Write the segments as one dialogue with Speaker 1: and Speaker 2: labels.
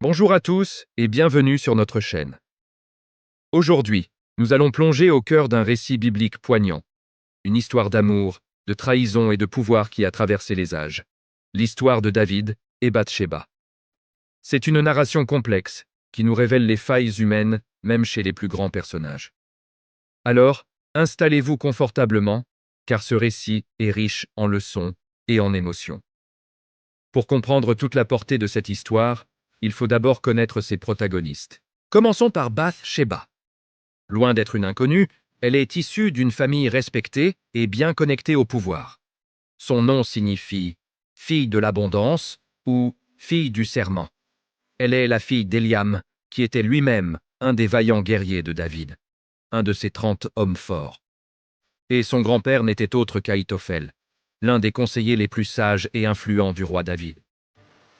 Speaker 1: Bonjour à tous et bienvenue sur notre chaîne. Aujourd'hui, nous allons plonger au cœur d'un récit biblique poignant, une histoire d'amour, de trahison et de pouvoir qui a traversé les âges. L'histoire de David et Bathsheba. C'est une narration complexe qui nous révèle les failles humaines, même chez les plus grands personnages. Alors, installez-vous confortablement, car ce récit est riche en leçons et en émotions. Pour comprendre toute la portée de cette histoire, il faut d'abord connaître ses protagonistes. Commençons par Bathsheba. Loin d'être une inconnue, elle est issue d'une famille respectée et bien connectée au pouvoir. Son nom signifie « fille de l'abondance » ou « fille du serment ». Elle est la fille d'Éliam, qui était lui-même un des vaillants guerriers de David, un de ses 30 hommes forts. Et son grand-père n'était autre qu'Ahitophel, l'un des conseillers les plus sages et influents du roi David.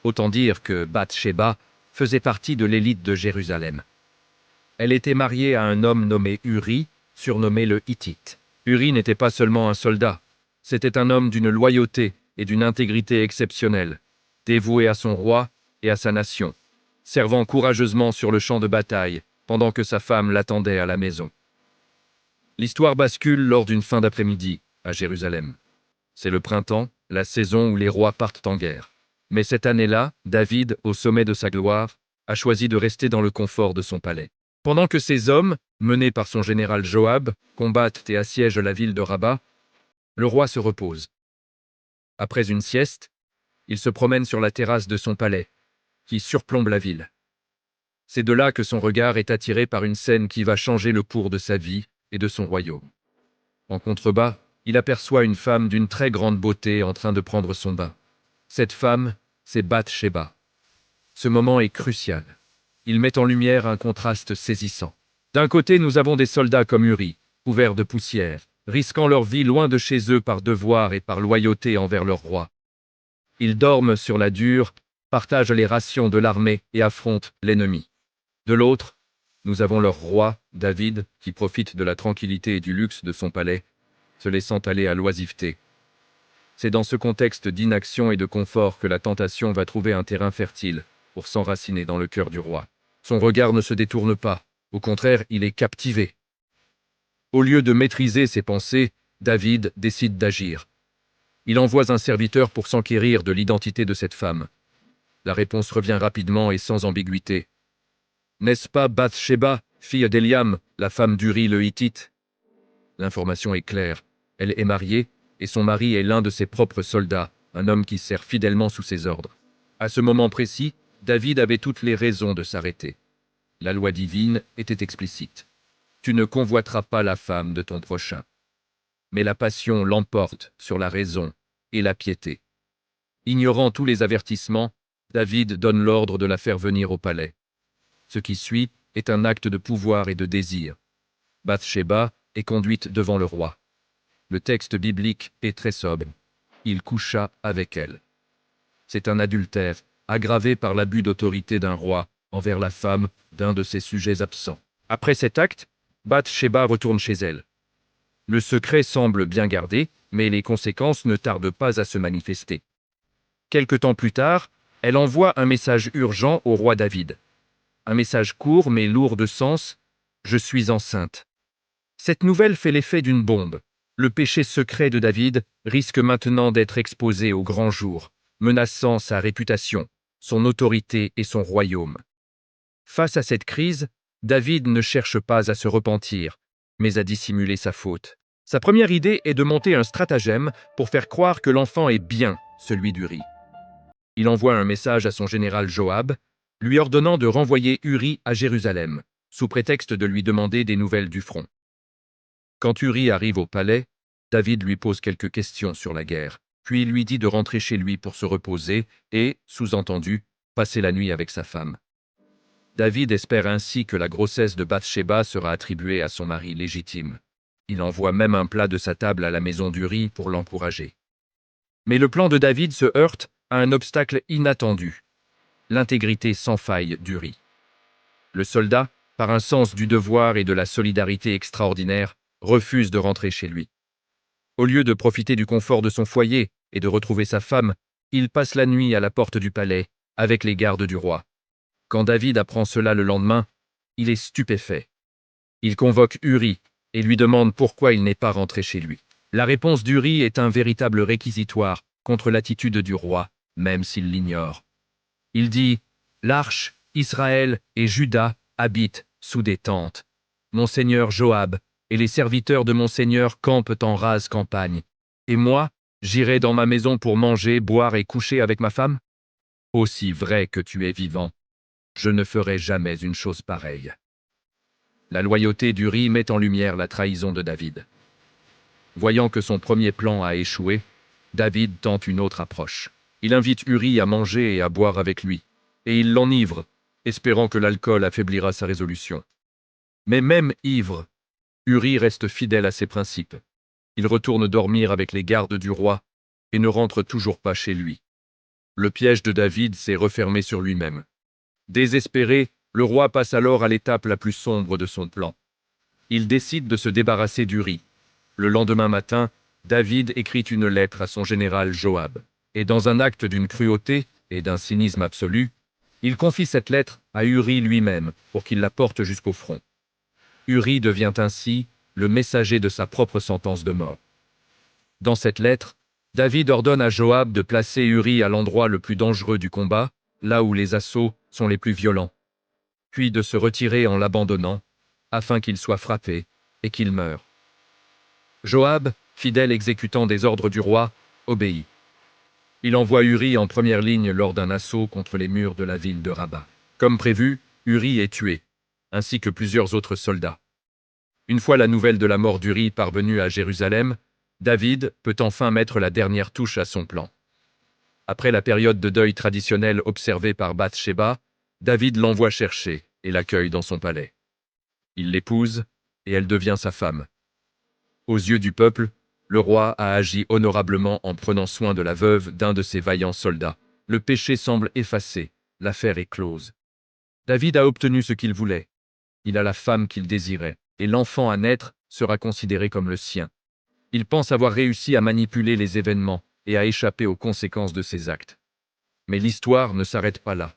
Speaker 1: Autant dire que Bathsheba faisait partie de l'élite de Jérusalem. Elle était mariée à un homme nommé Uri, surnommé le Hittite. Uri n'était pas seulement un soldat, c'était un homme d'une loyauté et d'une intégrité exceptionnelle, dévoué à son roi et à sa nation, servant courageusement sur le champ de bataille pendant que sa femme l'attendait à la maison. L'histoire bascule lors d'une fin d'après-midi à Jérusalem. C'est le printemps, la saison où les rois partent en guerre. Mais cette année-là, David, au sommet de sa gloire, a choisi de rester dans le confort de son palais. Pendant que ses hommes, menés par son général Joab, combattent et assiègent la ville de Rabat, le roi se repose. Après une sieste, il se promène sur la terrasse de son palais, qui surplombe la ville. C'est de là que son regard est attiré par une scène qui va changer le cours de sa vie et de son royaume. En contrebas, il aperçoit une femme d'une très grande beauté en train de prendre son bain. Cette femme, c'est Bathsheba. Ce moment est crucial. Il met en lumière un contraste saisissant. D'un côté, nous avons des soldats comme Uri, couverts de poussière, risquant leur vie loin de chez eux par devoir et par loyauté envers leur roi. Ils dorment sur la dure, partagent les rations de l'armée et affrontent l'ennemi. De l'autre, nous avons leur roi, David, qui profite de la tranquillité et du luxe de son palais, se laissant aller à l'oisiveté. C'est dans ce contexte d'inaction et de confort que la tentation va trouver un terrain fertile pour s'enraciner dans le cœur du roi. Son regard ne se détourne pas, au contraire, il est captivé. Au lieu de maîtriser ses pensées, David décide d'agir. Il envoie un serviteur pour s'enquérir de l'identité de cette femme. La réponse revient rapidement et sans ambiguïté. N'est-ce pas Bathsheba, fille d'Éliam, la femme d'Uri le Hittite? L'information est claire. Elle est mariée, et son mari est l'un de ses propres soldats, un homme qui sert fidèlement sous ses ordres. À ce moment précis, David avait toutes les raisons de s'arrêter. La loi divine était explicite. Tu ne convoiteras pas la femme de ton prochain. Mais la passion l'emporte sur la raison et la piété. Ignorant tous les avertissements, David donne l'ordre de la faire venir au palais. Ce qui suit est un acte de pouvoir et de désir. Bathsheba est conduite devant le roi. Le texte biblique est très sobre. Il coucha avec elle. C'est un adultère, aggravé par l'abus d'autorité d'un roi envers la femme d'un de ses sujets absents. Après cet acte, Bathsheba retourne chez elle. Le secret semble bien gardé, mais les conséquences ne tardent pas à se manifester. Quelque temps plus tard, elle envoie un message urgent au roi David. Un message court mais lourd de sens « Je suis enceinte ». Cette nouvelle fait l'effet d'une bombe. Le péché secret de David risque maintenant d'être exposé au grand jour, menaçant sa réputation, son autorité et son royaume. Face à cette crise, David ne cherche pas à se repentir, mais à dissimuler sa faute. Sa première idée est de monter un stratagème pour faire croire que l'enfant est bien celui d'Uri. Il envoie un message à son général Joab, lui ordonnant de renvoyer Uri à Jérusalem, sous prétexte de lui demander des nouvelles du front. Quand Uri arrive au palais, David lui pose quelques questions sur la guerre, puis il lui dit de rentrer chez lui pour se reposer et, sous-entendu, passer la nuit avec sa femme. David espère ainsi que la grossesse de Bathsheba sera attribuée à son mari légitime. Il envoie même un plat de sa table à la maison d'Uri pour l'encourager. Mais le plan de David se heurte à un obstacle inattendu, l'intégrité sans faille d'Uri. Le soldat, par un sens du devoir et de la solidarité extraordinaire, refuse de rentrer chez lui. Au lieu de profiter du confort de son foyer et de retrouver sa femme, il passe la nuit à la porte du palais, avec les gardes du roi. Quand David apprend cela le lendemain, il est stupéfait. Il convoque Uri et lui demande pourquoi il n'est pas rentré chez lui. La réponse d'Uri est un véritable réquisitoire contre l'attitude du roi, même s'il l'ignore. Il dit « L'arche, Israël et Juda habitent sous des tentes. Mon seigneur Joab et les serviteurs de mon seigneur campent en rase campagne. Et moi, j'irai dans ma maison pour manger, boire et coucher avec ma femme? Aussi vrai que tu es vivant, je ne ferai jamais une chose pareille. » La loyauté d'Uri met en lumière la trahison de David. Voyant que son premier plan a échoué, David tente une autre approche. Il invite Uri à manger et à boire avec lui, et il l'enivre, espérant que l'alcool affaiblira sa résolution. Mais même ivre, Uri reste fidèle à ses principes. Il retourne dormir avec les gardes du roi et ne rentre toujours pas chez lui. Le piège de David s'est refermé sur lui-même. Désespéré, le roi passe alors à l'étape la plus sombre de son plan. Il décide de se débarrasser d'Uri. Le lendemain matin, David écrit une lettre à son général Joab. Et dans un acte d'une cruauté et d'un cynisme absolu, il confie cette lettre à Uri lui-même pour qu'il la porte jusqu'au front. Uri devient ainsi le messager de sa propre sentence de mort. Dans cette lettre, David ordonne à Joab de placer Uri à l'endroit le plus dangereux du combat, là où les assauts sont les plus violents, puis de se retirer en l'abandonnant, afin qu'il soit frappé et qu'il meure. Joab, fidèle exécutant des ordres du roi, obéit. Il envoie Uri en première ligne lors d'un assaut contre les murs de la ville de Rabat. Comme prévu, Uri est tué, ainsi que plusieurs autres soldats. Une fois la nouvelle de la mort d'Uri parvenue à Jérusalem, David peut enfin mettre la dernière touche à son plan. Après la période de deuil traditionnelle observée par Bathsheba, David l'envoie chercher et l'accueille dans son palais. Il l'épouse et elle devient sa femme. Aux yeux du peuple, le roi a agi honorablement en prenant soin de la veuve d'un de ses vaillants soldats. Le péché semble effacé, l'affaire est close. David a obtenu ce qu'il voulait. Il a la femme qu'il désirait, et l'enfant à naître sera considéré comme le sien. Il pense avoir réussi à manipuler les événements et à échapper aux conséquences de ses actes. Mais l'histoire ne s'arrête pas là.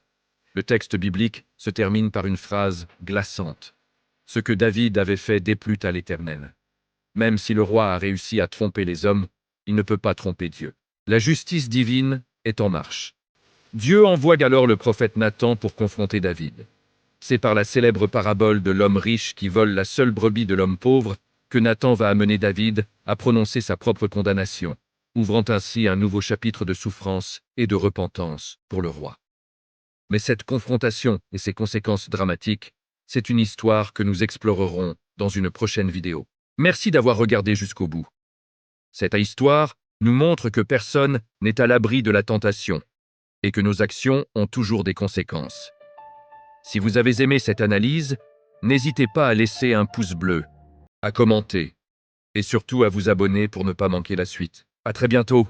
Speaker 1: Le texte biblique se termine par une phrase glaçante. Ce que David avait fait déplut à l'Éternel. Même si le roi a réussi à tromper les hommes, il ne peut pas tromper Dieu. La justice divine est en marche. Dieu envoie alors le prophète Nathan pour confronter David. C'est par la célèbre parabole de l'homme riche qui vole la seule brebis de l'homme pauvre que Nathan va amener David à prononcer sa propre condamnation, ouvrant ainsi un nouveau chapitre de souffrance et de repentance pour le roi. Mais cette confrontation et ses conséquences dramatiques, c'est une histoire que nous explorerons dans une prochaine vidéo. Merci d'avoir regardé jusqu'au bout. Cette histoire nous montre que personne n'est à l'abri de la tentation et que nos actions ont toujours des conséquences. Si vous avez aimé cette analyse, n'hésitez pas à laisser un pouce bleu, à commenter et surtout à vous abonner pour ne pas manquer la suite. À très bientôt.